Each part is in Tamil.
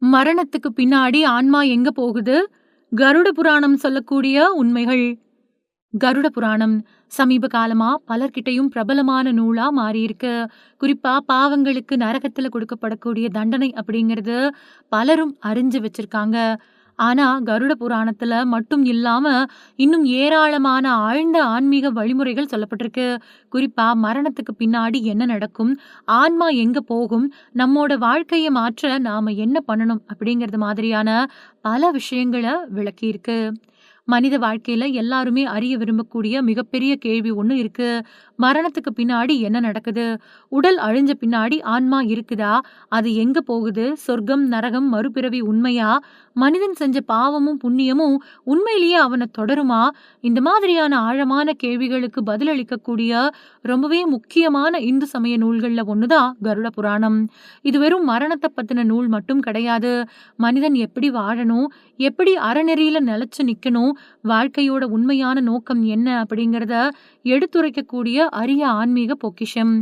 மரணத்துக்கு பின்னாடி ஆன்மா எங்க போகுது? கருட புராணம் சொல்லக்கூடிய உண்மைகள். கருட புராணம் சமீப காலமா பலர்கிட்டயும் பிரபலமான நூலா மாறியிருக்கு. குறிப்பா பாவங்களுக்கு நரகத்துல கொடுக்கப்படக்கூடிய தண்டனை அப்படிங்கிறது பலரும் அறிஞ்சு வச்சிருக்காங்க. ஆனா கருட புராணத்துல மட்டும் இல்லாம இன்னும் ஏராளமான ஆழ்ந்த ஆன்மீக வழிமுறைகள் சொல்லப்பட்டிருக்கு. குறிப்பா மரணத்துக்கு பின்னாடி என்ன நடக்கும்? ஆன்மா எங்க போகும்? நம்மோட வாழ்க்கைய மாற்ற நாம என்ன பண்ணணும்? அப்படிங்கிறது மாதிரியான பல விஷயங்கள விளக்கியிருக்கு. மனித வாழ்க்கையில எல்லாருமே அறிய விரும்பக்கூடிய மிகப்பெரிய கேள்வி ஒண்ணு இருக்கு. மரணத்துக்கு பின்னாடி என்ன நடக்குது? உடல் அழிஞ்ச பின்னாடி ஆன்மா இருக்குதா? அது எங்க போகுது? சொர்க்கம், நரகம், மறுபிறவி உண்மையா? மனிதன் செஞ்ச பாவமும், புண்ணியமும் உண்மையிலேயே அவன தொடருமா? இந்த மாதிரியான ஆழமான கேள்விகளுக்கு பதிலளிக்கக்கூடிய ரொம்பவே முக்கியமான இந்து சமய நூல்கள்ல ஒண்ணுதான் கருட புராணம். இது வெறும் மரணத்த பத்தின நூல் மட்டும் கிடையாது. மனிதன் எப்படி வாழணும்? எப்படி அறநெறியில நிலைச்சு நிக்கணும்? வாழ்க்கையோட உண்மையான நோக்கம் என்ன? அப்படிங்கிறத எடுத்துரைக்கக்கூடிய அரிய ஆன்மீக பொக்கிஷம்.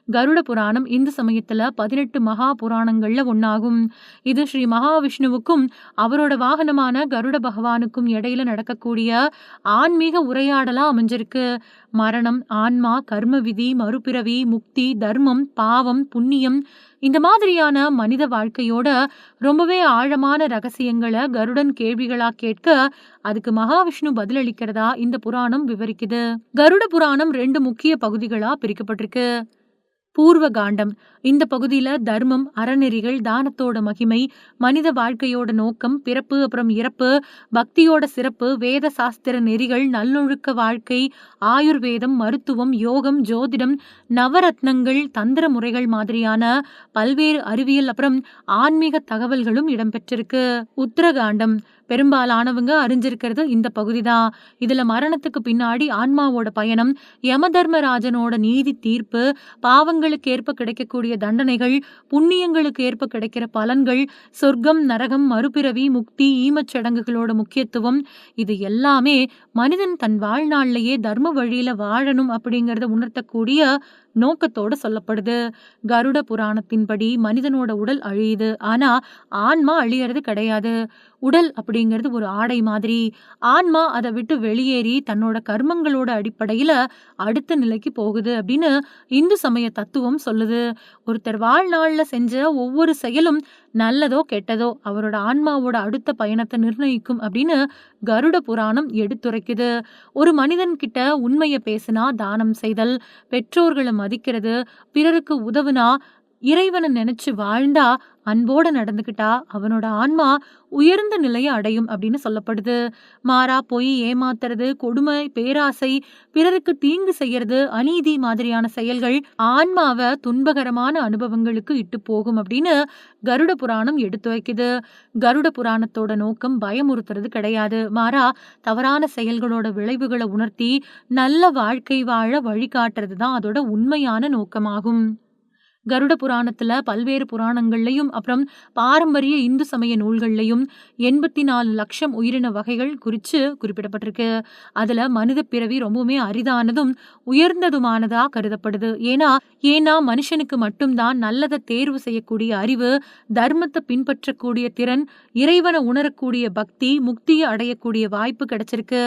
கருட புராணம் இந்து சமயத்துல 18 மகா புராணங்கள்ல ஒண்ணாகும். இது ஸ்ரீ மகாவிஷ்ணுவுக்கும் அவரோட வாகனமான கருட பகவானுக்கும் இடையில நடக்கக்கூடிய ஆன்மீக உரையாடலா அமைஞ்சிருக்கு. மரணம், ஆன்மா, கர்ம விதி, மறுபிறவி, முக்தி, தர்மம், பாவம், புண்ணியம் இந்த மாதிரியான மனித வாழ்க்கையோட ரொம்பவே ஆழமான ரகசியங்களை கருடன் கேள்விகளா கேட்க அதுக்கு மகாவிஷ்ணு பதிலளிக்கிறதா இந்த புராணம் விவரிக்குது. கருட புராணம் 2 முக்கிய பகுதிகளா பிரிக்கப்பட்டிருக்கு. பூர்வ காண்டம். இந்த பகுதியில தர்மம், அறநெறிகள், தானத்தோட மகிமை, மனித வாழ்க்கையோட நோக்கம், பிறப்பு அப்புறம் இறப்பு, பக்தியோட சிறப்பு, வேத சாஸ்திர நெறிகள், நல்லொழுக்க வாழ்க்கை, ஆயுர்வேதம், மருத்துவம், யோகம், ஜோதிடம், நவரத்னங்கள், தந்திர முறைகள் மாதிரியான பல்வேறு அறிவியல் அப்புறம் ஆன்மீக தகவல்களும் இடம்பெற்றிருக்கு. உத்தரகாண்டம். பெரும்பாலானவங்க அறிஞ்சிருக்கிறது இந்த பகுதிதான். இதுல மரணத்துக்கு பின்னாடி ஆன்மாவோட பயணம், யம தர்மராஜனோட நீதி தீர்ப்பு, பாவங்களுக்கு ஏற்ப கிடைக்கக்கூடிய தண்டனைகள், புண்ணியங்களுக்கு ஏற்ப கிடைக்கிற பலன்கள், சொர்க்கம், நரகம், மறுபிறவி, முக்தி, ஈமச்சடங்குகளோட முக்கியத்துவம் இது எல்லாமே மனிதன் தன் வாழ்நாள்லயே தர்ம வழியில வாழணும் அப்படிங்கறத உணர்த்தக்கூடிய நோக்கத்தோட சொல்லப்படுது. கருட புராணத்தின்படி மனிதனோட உடல் அழியுது. ஆனா ஆன்மா அழியறது கிடையாது. உடல் அப்படிங்கிறது ஒரு ஆடை மாதிரி. ஆன்மா அதை விட்டு வெளியேறி தன்னோட கர்மங்களோட அடிப்படையில அடுத்த நிலைக்கு போகுது அப்படின்னு இந்து சமய தத்துவம் சொல்லுது. ஒருத்தர் வாழ்நாள்ல செஞ்ச ஒவ்வொரு செயலும் நல்லதோ கெட்டதோ அவரோட ஆன்மாவோட அடுத்த பயணத்தை நிர்ணயிக்கும் அப்படின்னு கருட புராணம் எடுத்துரைக்குது. ஒரு மனிதன் கிட்ட உண்மைய பேசினா தானம் செய்தல், பெற்றோர்களை மதிக்கிறது, பிறருக்கு உதவுனா, இறைவனை நினைச்சு வாழ்ந்தா, அன்போட நடந்துகிட்டா அவனோட ஆன்மா உயர்ந்த நிலையை அடையும் அப்படின்னு சொல்லப்படுது. மாறா போய் ஏமாத்துறது, கொடுமை, பேராசை, பிறருக்கு தீங்கு செய்யறது, அநீதி மாதிரியான செயல்கள் ஆன்மாவை துன்பகரமான அனுபவங்களுக்கு இட்டு போகும் அப்படின்னு கருட புராணம் எடுத்து வைக்குது. கருட புராணத்தோட நோக்கம் பயமுறுத்துறது கிடையாது. மாறா தவறான செயல்களோட விளைவுகளை உணர்த்தி நல்ல வாழ்க்கை வாழ வழிகாட்டுறது தான் அதோட உண்மையான நோக்கமாகும். கருட புராணத்துல பல்வேறு புராணங்கள்லயும் அப்புறம் பாரம்பரிய இந்து சமய நூல்கள்லயும் 84 லட்சம் உயிரின வகைகள் குறிச்சு குறிப்பிடப்பட்டிருக்கு. அதுல மனித பிறவி ரொம்பவுமே அரிதானதும் உயர்ந்ததுமானதா கருதப்படுது. ஏன்னா மனுஷனுக்கு மட்டும்தான் நல்லதை தேர்வு செய்யக்கூடிய அறிவு, தர்மத்தை பின்பற்றக்கூடிய திறன், இறைவனை உணரக்கூடிய பக்தி, முக்தியை அடையக்கூடிய வாய்ப்பு கிடைச்சிருக்கு.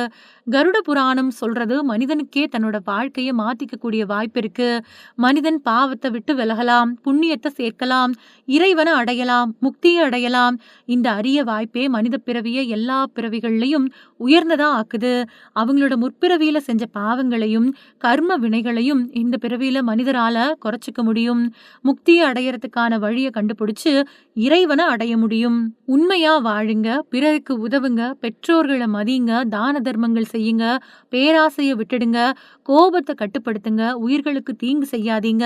கருட புராணம் சொல்றது மனிதனுக்கே தன்னோட வாழ்க்கையை மாத்திக்கக்கூடிய வாய்ப்பு இருக்கு. மனிதன் பாவத்தை விட்டு விலகலாம், புண்ணியத்தை சேர்க்கலாம், இறைவனை அடையலாம், முக்தியை அடையலாம். இந்த அரிய வாய்ப்பே மனித பிறவியை எல்லா பிறவிகள்லையும் உயர்ந்ததா ஆக்குது. அவங்களோட முற்பிறவியில செஞ்ச பாவங்களையும் கர்ம வினைகளையும் இந்த பிறவியில மனிதரால குறைச்சிக்க முடியும். முக்தியை அடையறதுக்கான வழியை கண்டுபிடிச்சு இறைவனை அடைய முடியும். உண்மையா வாழுங்க, பிறருக்கு உதவுங்க, பெற்றோர்களை மதிங்க, தான தர்மங்கள் செய்யுங்க, பேராசையை விட்டுடுங்க, கோபத்தை கட்டுப்படுத்துங்க, உயிர்களுக்கு தீங்கு செய்யாதீங்க,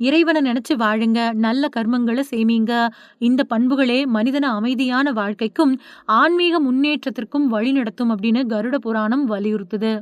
இறைவனை நினைச்சு வாழுங்க, நல்ல கர்மங்களை சேமிங்க. இந்த பண்புகளே மனிதன அமைதியான வாழ்க்கைக்கும் ஆன்மீக முன்னேற்றத்திற்கும் வழி நடத்தும் அப்படின்னு கருட புராணம் வலியுறுத்துது.